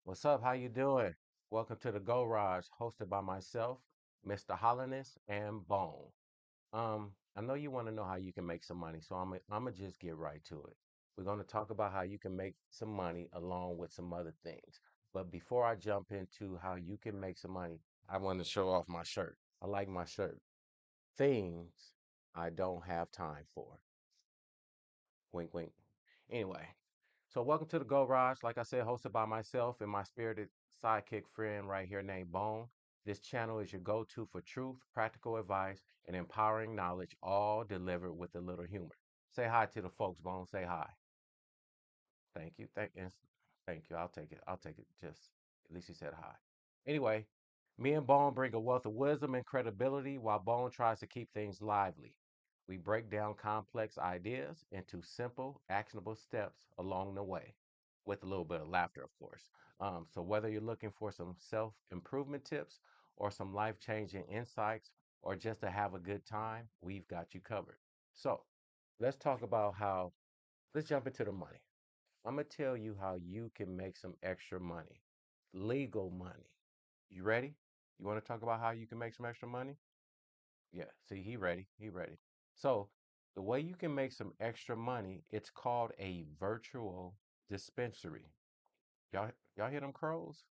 What's up? How you doing? Welcome to the Gorauge, hosted by myself, Mr. Holliness and Bone. I know you want to know how you can make some money, so I'm gonna just get right to it. We're gonna talk about how you can make some money along with some other things. But before I jump into how you can make some money, I want to show off my shirt. I like my shirt. Things I don't have time for. Wink, wink. Anyway, so welcome to the Go Raj. Like I said, hosted by myself and my spirited sidekick friend right here named Bone. This channel is your go-to for truth, practical advice, and empowering knowledge, all delivered with a little humor. Say hi to the folks, Bone. Say hi. Thank you. Thank you. I'll take it. I'll take it. Just at least he said hi. Anyway, me and Bone bring a wealth of wisdom and credibility while Bone tries to keep things lively. We break down complex ideas into simple, actionable steps along the way, with a little bit of laughter, of course. So whether you're looking for some self-improvement tips or some life-changing insights or just to have a good time, we've got you covered. So let's talk about how, let's jump into the money. I'm gonna tell you how you can make some extra money, legal money. You ready? You want to talk about how you can make some extra money? Yeah. See, he ready. He ready. So the way you can make some extra money, it's called a virtual dispensary. Y'all hear them crows?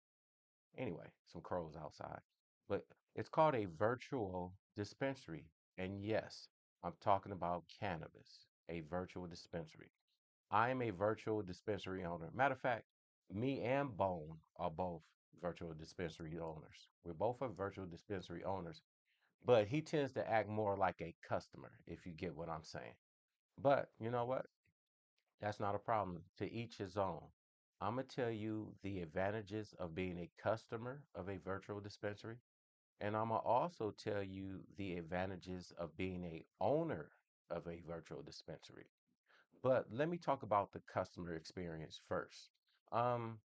Anyway, some crows outside. But it's called a virtual dispensary. And yes, I'm talking about cannabis, a virtual dispensary. I am a virtual dispensary owner. Matter of fact, me and Bone are both virtual dispensary owners. We're both are virtual dispensary owners, but he tends to act more like a customer, if you get what I'm saying. But you know what? That's not a problem. To each his own. I'm going to tell you the advantages of being a customer of a virtual dispensary. And I'm going to also tell you the advantages of being a owner of a virtual dispensary. But let me talk about the customer experience first. Um,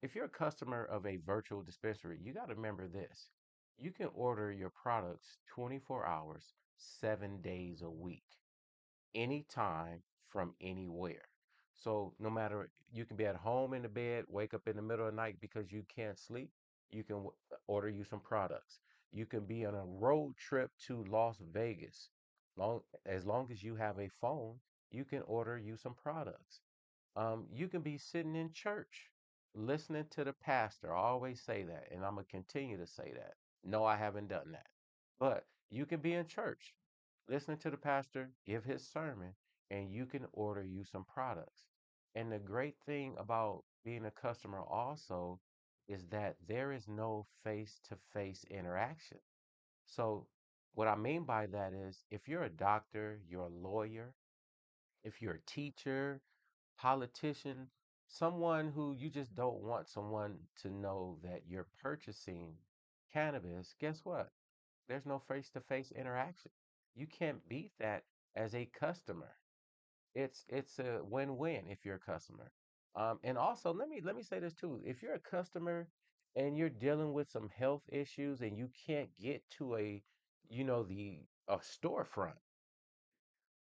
if you're a customer of a virtual dispensary, you got to remember this. You can order your products 24 hours, 7 days a week, anytime from anywhere. So no matter, you can be at home in the bed, wake up in the middle of the night because you can't sleep, you can order you some products. You can be on a road trip to Las Vegas. As long as you have a phone, you can order you some products. You can be sitting in church listening to the pastor. I always say that, and I'm going to continue to say that. No, I haven't done that. But you can be in church listening to the pastor give his sermon, and you can order you some products. And the great thing about being a customer also is that there is no face to face interaction. So, what I mean by that is if you're a doctor, you're a lawyer, if you're a teacher, politician, someone who you just don't want someone to know that you're purchasing cannabis, guess what? There's no face-to-face interaction. You can't beat that as a customer. It's a win-win if you're a customer. And also let me say this too. If you're a customer and you're dealing with some health issues and you can't get to the a storefront,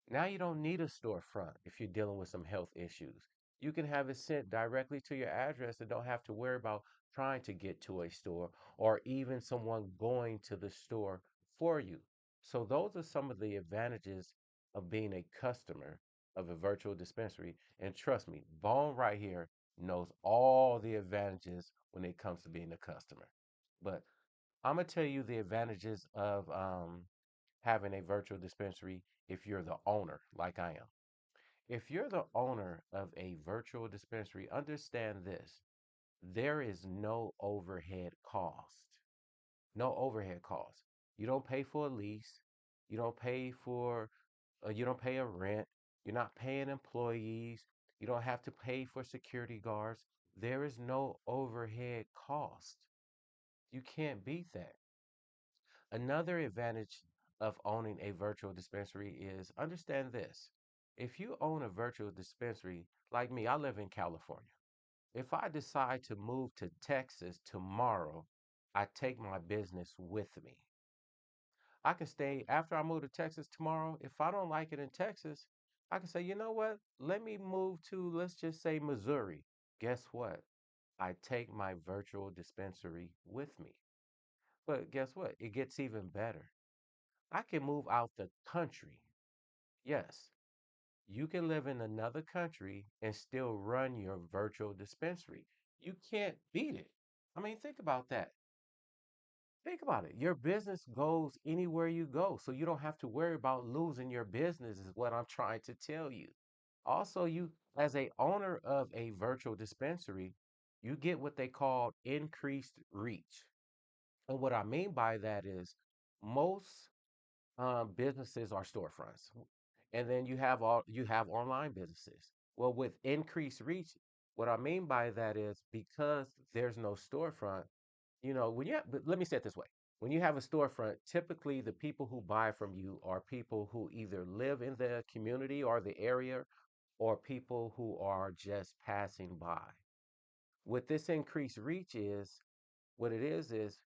now you don't need a storefront if you're dealing with some health issues. You can have it sent directly to your address and don't have to worry about trying to get to a store or even someone going to the store for you. So those are some of the advantages of being a customer of a virtual dispensary. And trust me, Bone right here knows all the advantages when it comes to being a customer. But I'm gonna tell you the advantages of having a virtual dispensary if you're the owner, like I am. If you're the owner of a virtual dispensary, understand this: there is no overhead cost. No overhead cost. You don't pay for a lease. You don't pay for. You don't pay a rent. You're not paying employees. You don't have to pay for security guards. There is no overhead cost. You can't beat that. Another advantage of owning a virtual dispensary is understand this. If you own a virtual dispensary, like me, I live in California. If I decide to move to Texas tomorrow, I take my business with me. I can stay after I move to Texas tomorrow. If I don't like it in Texas, I can say, you know what? Let me move to, let's just say, Missouri. Guess what? I take my virtual dispensary with me. But guess what? It gets even better. I can move out the country. Yes, you can live in another country and still run your virtual dispensary. You can't beat it. I mean, think about that. Think about it. Your business goes anywhere you go, so you don't have to worry about losing your business, is what I'm trying to tell you. Also, you, as a owner of a virtual dispensary, you get what they call increased reach. And what I mean by that is most businesses are storefronts, and then you have online businesses. Well, with increased reach, what I mean by that is because there's no storefront, when you have, but let me say it this way. When you have a storefront, typically the people who buy from you are people who either live in the community or the area, or people who are just passing by. What this increased reach is, what it is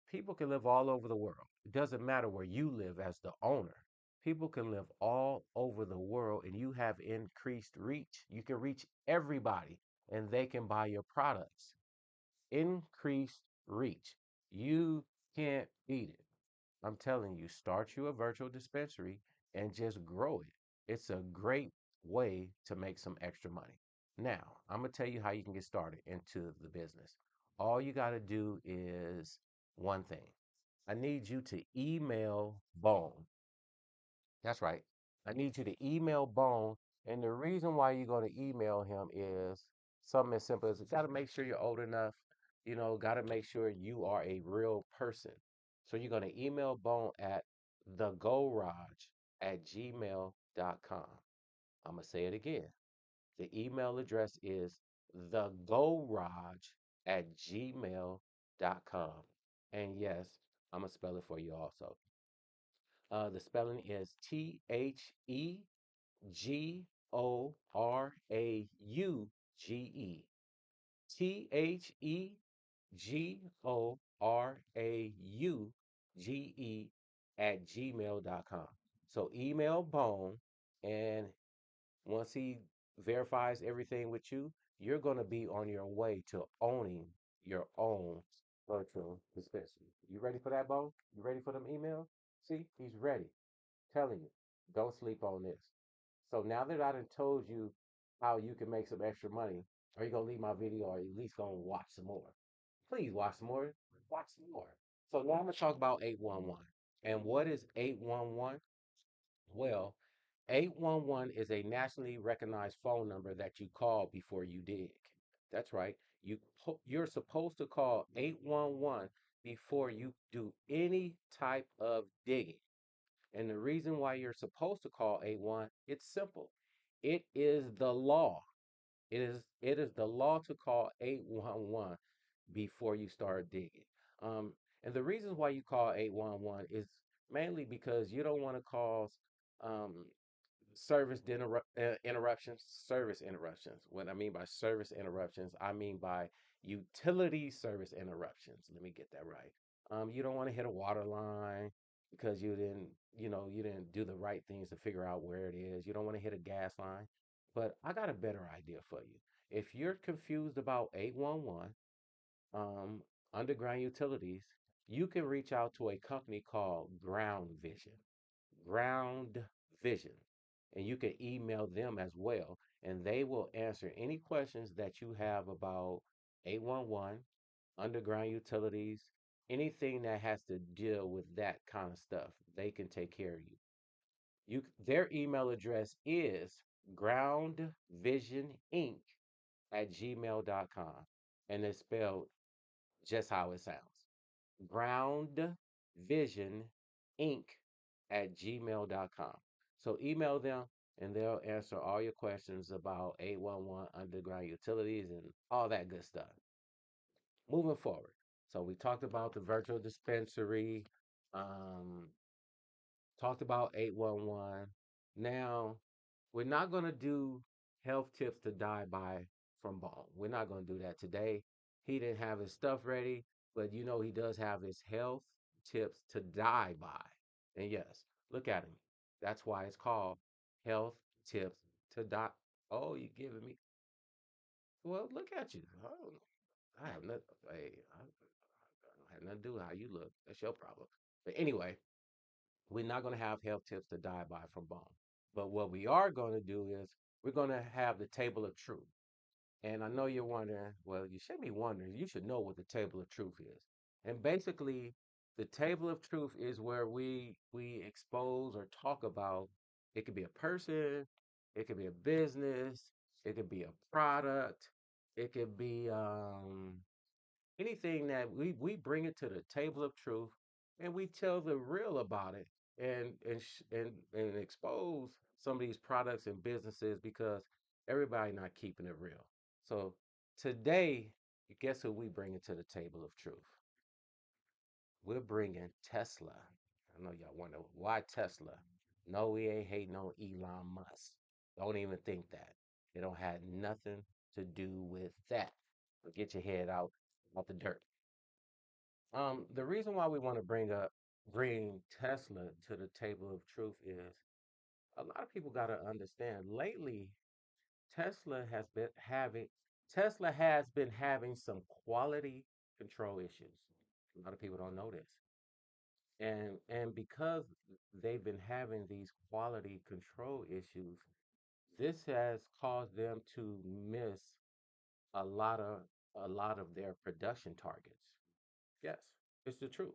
people can live all over the world. It doesn't matter where you live as the owner. People can live all over the world and you have increased reach. You can reach everybody and they can buy your products. Increased reach. You can't beat it. I'm telling you, start you a virtual dispensary and just grow it. It's a great way to make some extra money. Now, I'm going to tell you how you can get started into the business. All you got to do is one thing. I need you to email Bone. That's right. I need you to email Bone. And the reason why you're going to email him is something as simple as you got to make sure you're old enough, got to make sure you are a real person. So you're going to email Bone at thegorauge@gmail.com. I'm going to say it again. The email address is thegorauge@gmail.com. And yes, I'm going to spell it for you also. The spelling is Thegorauge. Thegorauge @gmail.com. So email Bone, and once he verifies everything with you, you're going to be on your way to owning your own virtual dispensary. You ready for that, Bone? You ready for them emails? See, he's ready. Telling you, don't sleep on this. So now that I done told you how you can make some extra money, are you gonna leave my video or at least gonna watch some more? Please watch some more. Watch some more. So now I'm gonna talk about 811. And what is 811? Well, 811 is a nationally recognized phone number that you call before you dig. That's right. You're supposed to call 811 before you do any type of digging. And the reason why you're supposed to call 811, it's simple. It is the law. It is the law to call 811 before you start digging. Um, and the reasons why you call 811 is mainly because you don't want to cause um, service interruptions. What I mean by service interruptions, I mean by utility service interruptions. Let me get that right. You don't want to hit a water line because you didn't do the right things to figure out where it is. You don't want to hit a gas line. But I got a better idea for you. If you're confused about 811, um, underground utilities, you can reach out to a company called Ground Vision. Ground Vision. And you can email them as well, and they will answer any questions that you have about 811, underground utilities, anything that has to deal with that kind of stuff. They can take care of you. Their email address is groundvisioninc@gmail.com. And it's spelled just how it sounds. Ground Vision Inc. @gmail.com. So email them and they'll answer all your questions about 811 underground utilities and all that good stuff. Moving forward. So we talked about the virtual dispensary, um, talked about 811. Now, we're not going to do health tips to die by from Bone. We're not going to do that today. He didn't have his stuff ready, but he does have his health tips to die by. And yes, look at him. That's why it's called health tips to die. Oh, you giving me? Well, look at you. Oh, I have nothing. Hey, I don't have nothing to do with how you look. That's your problem. But anyway, we're not going to have health tips to die by from Bone. But what we are going to do is we're going to have the table of truth. And I know you're wondering, well, you should be wondering, you should know what the table of truth is. And basically, the table of truth is where we expose or talk about it could be a person, it could be a business, it could be a product, it could be anything that we bring it to the table of truth and we tell the real about it and expose some of these products and businesses because everybody not keeping it real. So today, guess who we bring it to the table of truth? We're bringing Tesla. I know y'all wonder why Tesla. No, we ain't hating on Elon Musk. Don't even think that. It don't have nothing to do with that. So get your head out the dirt. The reason why we want to bring Tesla to the table of truth is a lot of people got to understand lately Tesla has been having Tesla has been having some quality control issues. A lot of people don't know this. And because they've been having these quality control issues, this has caused them to miss a lot of a lot of their production targets. Yes, it's the truth.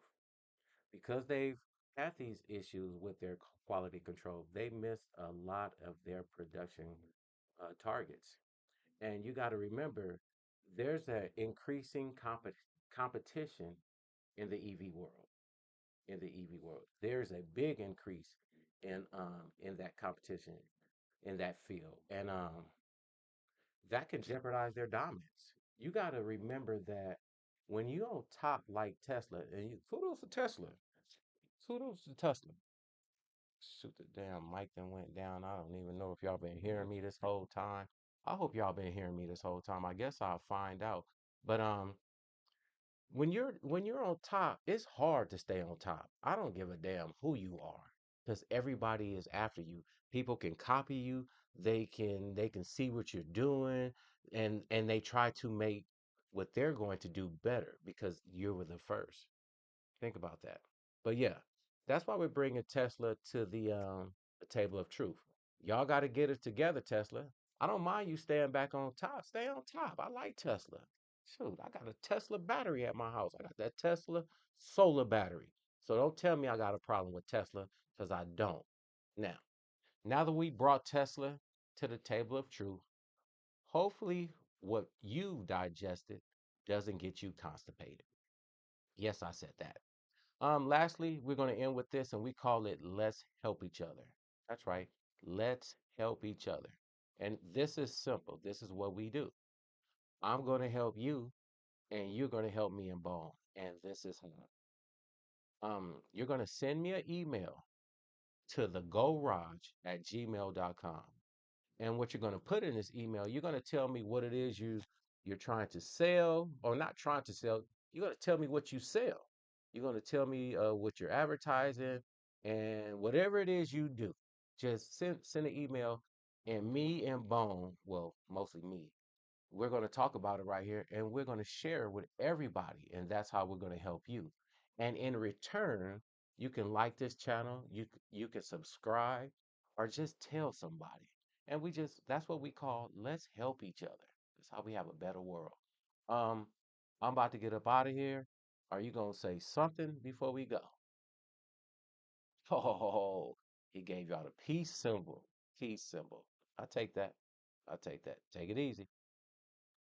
Because they've had these issues with their quality control, they missed a lot of their production targets. And you got to remember, there's an increasing competition in the EV world. In the EV world, there's a big increase in that competition in that field, and that can jeopardize their dominance. You got to remember that when you on top like Tesla, and kudos to Tesla, kudos to Tesla. Shoot, the damn mic then went down. I don't even know if y'all been hearing me this whole time. I hope y'all been hearing me this whole time. I guess I'll find out. But when you're on top, it's hard to stay on top. I don't give a damn who you are because everybody is after you. People can copy you. They can see what you're doing and they try to make what they're going to do better because you were the first. Think about that. But yeah, that's why we're bringing Tesla to the table of truth. Y'all got to get it together, Tesla. I don't mind you staying back on top. Stay on top. I like Tesla. Shoot, I got a Tesla battery at my house. I got that Tesla solar battery. So don't tell me I got a problem with Tesla because I don't. Now that we brought Tesla to the table of truth, hopefully what you digested doesn't get you constipated. Yes, I said that. Lastly, we're going to end with this and we call it Let's Help Each Other. That's right. Let's help each other. And this is simple. This is what we do. I'm going to help you and you're going to help me in Bone. And this is how. You're going to send me an email to the gmail.com. And what you're going to put in this email, you're going to tell me what it is you're trying to sell or not trying to sell. You're going to tell me what you sell. You're going to tell me what you're advertising and whatever it is you do. Just send an email and me and Bone, well, mostly me, we're going to talk about it right here and we're going to share it with everybody. And that's how we're going to help you. And in return, you can like this channel, you can subscribe or just tell somebody. And that's what we call let's help each other. That's how we have a better world. Um, I'm about to get up out of here. Are you going to say something before we go? Oh, he gave y'all the peace symbol. Peace symbol. I take that. I take that. Take it easy.